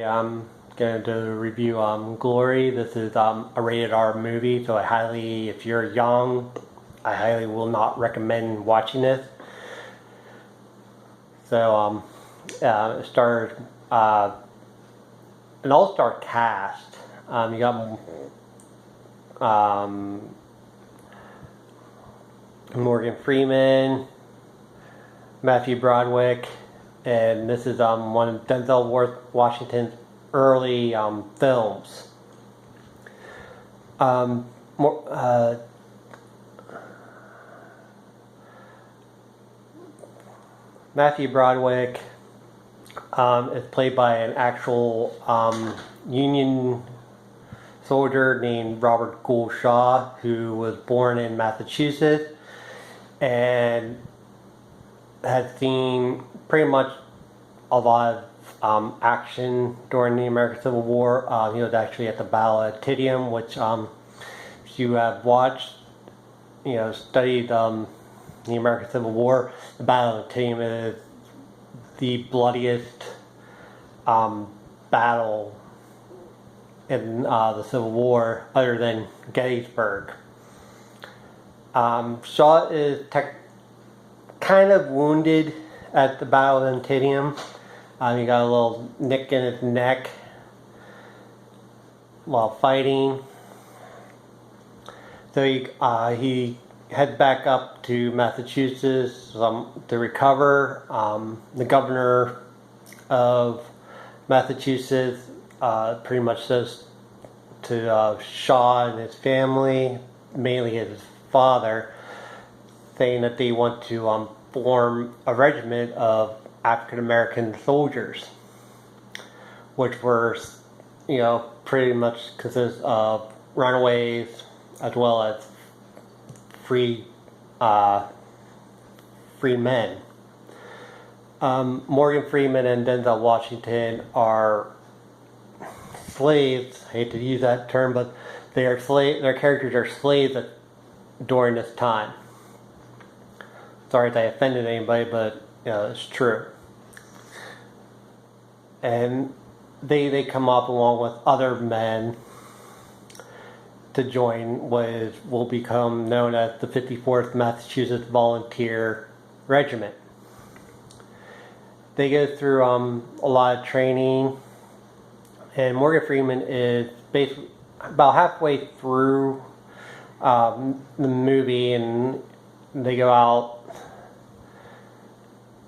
I'm going to review Glory. This is a rated R movie, so if you're young, I highly will not recommend watching this. So it stars an all-star cast. You got Morgan Freeman, Matthew Broderick, and this is one of Denzel Washington's early films. Matthew Broderick is played by an actual Union soldier named Robert Gould Shaw, who was born in Massachusetts and had seen pretty much a lot of action during the American Civil War. He was actually at the Battle of Antietam, which if you have watched, studied the American Civil War, the Battle of Antietam is the bloodiest battle in the Civil War, other than Gettysburg. Shaw is kind of wounded at the Battle of Antietam. He got a little nick in his neck while fighting. So he heads back up to Massachusetts to recover. The governor of Massachusetts pretty much says to Shaw and his family, mainly his father, saying that they want to form a regiment of African American soldiers, which were, pretty much consist of runaways as well as free men. Morgan Freeman and Denzel Washington are slaves. I hate to use that term, but they are their characters are slaves during this time. Sorry if I offended anybody, but it's true. And they come up along with other men to join what will become known as the 54th Massachusetts Volunteer Regiment. They go through a lot of training, and Morgan Freeman is basically about halfway through the movie, and they go out.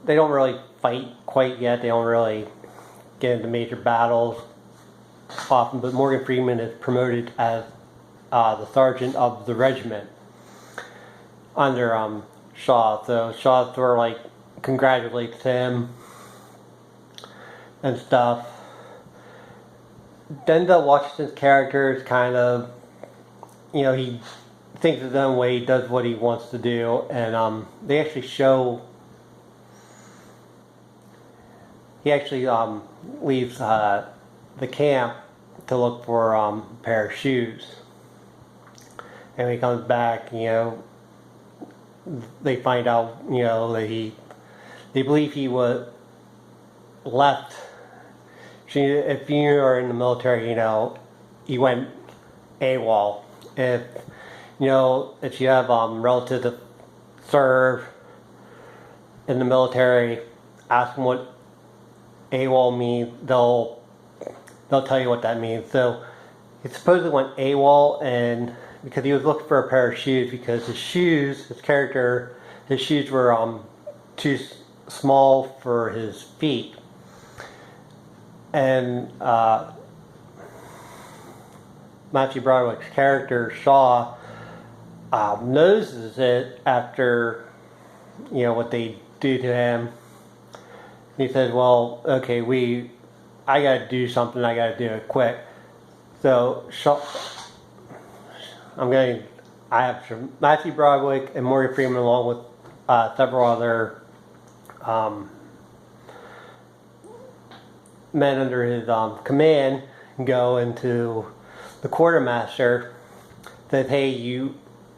They don't really fight quite yet. They don't really get into major battles often, but Morgan Freeman is promoted as the sergeant of the regiment under Shaw. So Shaw sort of congratulates him and stuff. Denzel Washington's character is kind of, he thinks his own way, he does what he wants to do, and they actually show. He actually leaves the camp to look for a pair of shoes. And when he comes back, they find out, that they believe he was left. If you are in the military, he went AWOL. If you have relatives that serve in the military, ask them what AWOL means. They'll tell you what that means. So he supposedly went AWOL, and because he was looking for a pair of shoes, because his shoes were too small for his feet. And Matthew Broderick's character Shaw notices it after what they do to him. He says, "Well, okay, I got to do something. I got to do it quick." So Shaw, I have Matthew Broderick and Morgan Freeman, along with several other men under his command, go into the quartermaster. Says, "Hey, you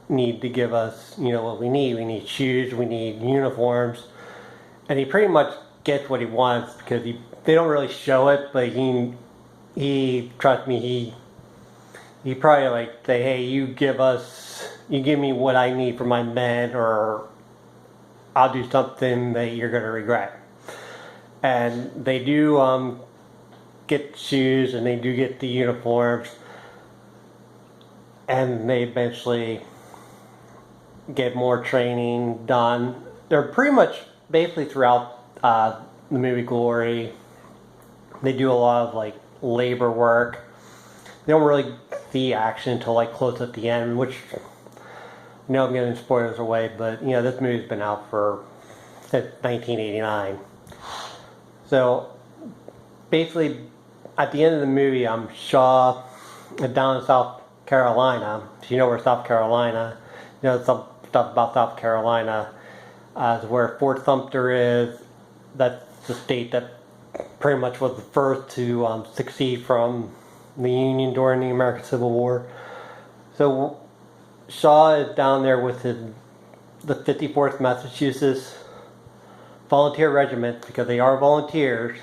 need to give us, what we need. We need shoes. We need uniforms." And he pretty much gets what he wants, because they don't really show it, but he trust me, he probably like say, hey, you give me what I need for my men, or I'll do something that you're gonna regret. And they do get shoes, and they do get the uniforms, and they eventually get more training done. They're pretty much basically throughout the movie Glory. They do a lot of like labor work. They don't really see action until like close at the end, which I'm giving spoilers away, but this movie's been out since 1989. So basically, at the end of the movie, Shaw down in South Carolina. If you know where South Carolina, some stuff about South Carolina, is where Fort Sumter is. That's the state that pretty much was the first to succeed from the Union during the American Civil War. So Shaw is down there with the 54th Massachusetts Volunteer Regiment, because they are volunteers,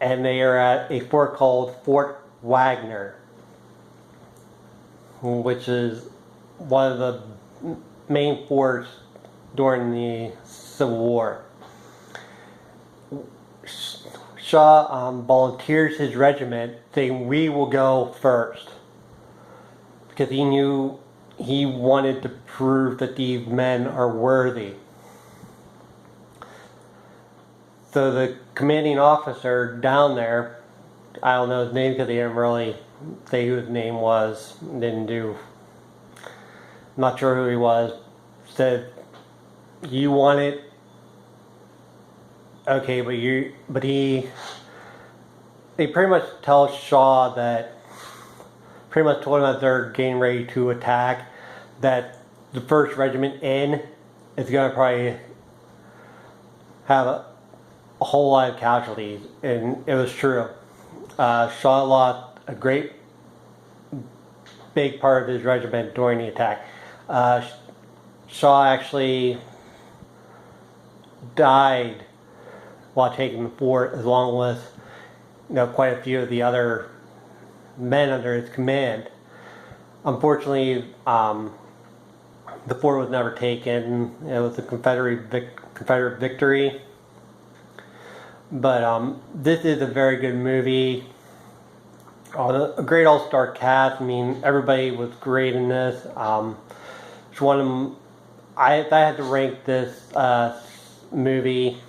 and they are at a fort called Fort Wagner, which is one of the main forts during the Civil War. Shaw volunteers his regiment, saying, "We will go first," because he knew he wanted to prove that these men are worthy. So the commanding officer down there, I don't know his name because they didn't really say who his name was, I'm not sure who he was, said, "You want it? Okay, but they pretty much tell Shaw that, pretty much told him that they're getting ready to attack, that the first regiment in is going to probably have a whole lot of casualties," and it was true. Shaw lost a great big part of his regiment during the attack. Shaw actually died while taking the fort, along with quite a few of the other men under his command. Unfortunately, the fort was never taken. It was a Confederate victory. But this is a very good movie. A great all-star cast. I mean, everybody was great in this. It's one of them. If I had to rank this movie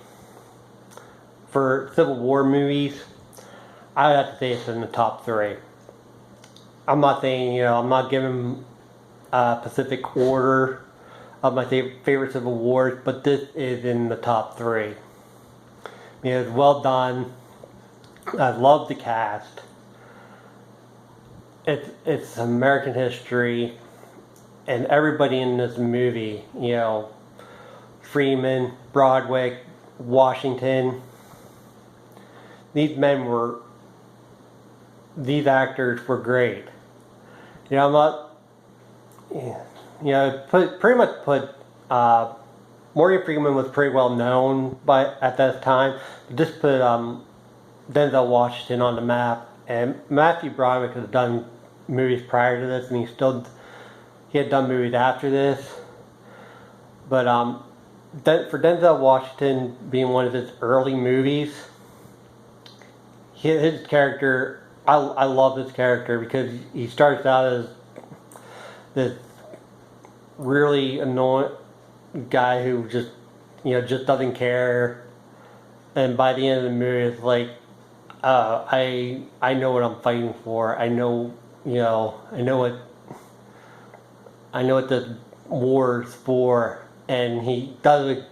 for Civil War movies, I would have to say it's in the top 3. I'm not saying, I'm not giving Pacific order of my favorite Civil Wars, but this is in the top 3. It's well done. I love the cast. It's American history, and everybody in this movie, Freeman, Broadwick, Washington. These actors were great. I'm not, pretty much put. Morgan Freeman was pretty well known at that time. Just put Denzel Washington on the map, and Matthew Broderick had done movies prior to this, and he had done movies after this. But for Denzel Washington being one of his early movies, his character, I love this character because he starts out as this really annoying guy who just doesn't care, and by the end of the movie it's like, I know what I'm fighting for. I know what the war is for, and he turns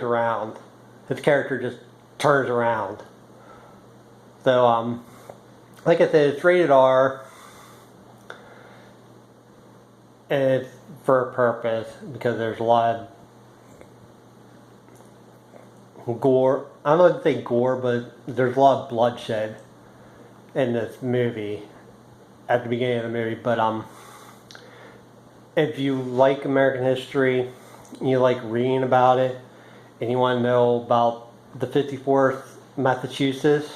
around. His character just turns around. So like I said, it's rated R, and it's for a purpose, because there's a lot of gore. I don't know if to say gore, but there's a lot of bloodshed in this movie at the beginning of the movie. But if you like American history, you like reading about it, and you want to know about the 54th Massachusetts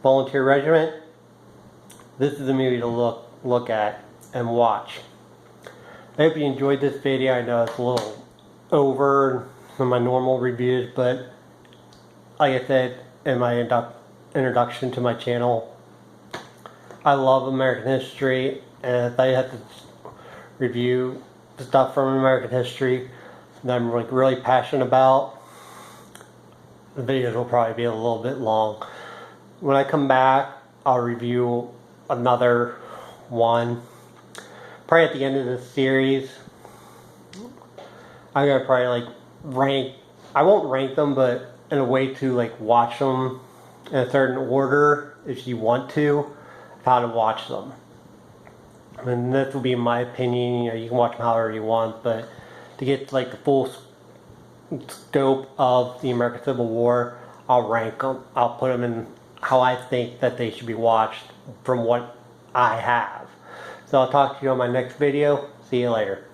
Volunteer Regiment, this is a movie to look at and watch. I hope you enjoyed this video. I know it's a little over from my normal reviews, but like I said in my introduction to my channel, I love American history, and if I had to review stuff from American history that I'm like really passionate about, the videos will probably be a little bit long. When I come back, I'll review another one. Probably at the end of this series, I'm gonna probably like rank. I won't rank them, but in a way to like watch them in a certain order if you want to, how to watch them. And this will be my opinion. You know, you can watch them however you want, but to get like the full scope of the American Civil War, I'll rank them. I'll put them in how I think that they should be watched from what I have. So I'll talk to you on my next video. See you later.